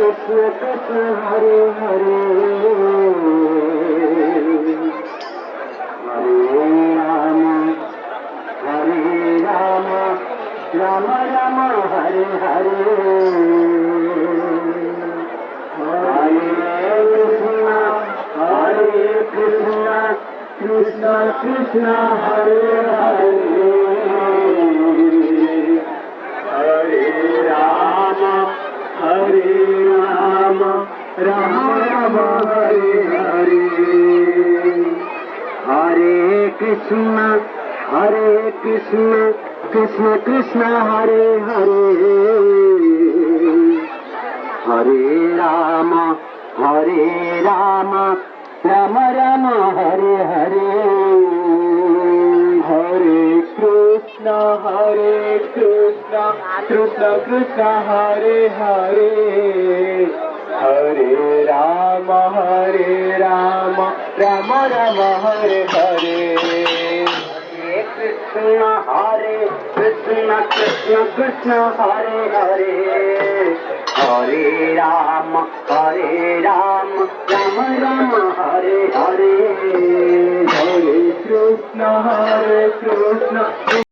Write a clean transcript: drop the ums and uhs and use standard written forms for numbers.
Krishna Krishna Hare Hare Hare Rama Rama Rama Hare Hare Hare Krishna Krishna Krishna Hare Hare Hare Rama Hare Rama Rama Rama Hare Hare Hare Krishna Krishna Krishna Hare Hare Hare Rama Rama Rama Hare Hare Hare Krishna Krishna Krishna Hare Hare Hare Rama Rama Rama Hare Hare Krishna Krishna Krishna Hare Hare Hare Rama Rama Rama Hare Hare Hare Krishna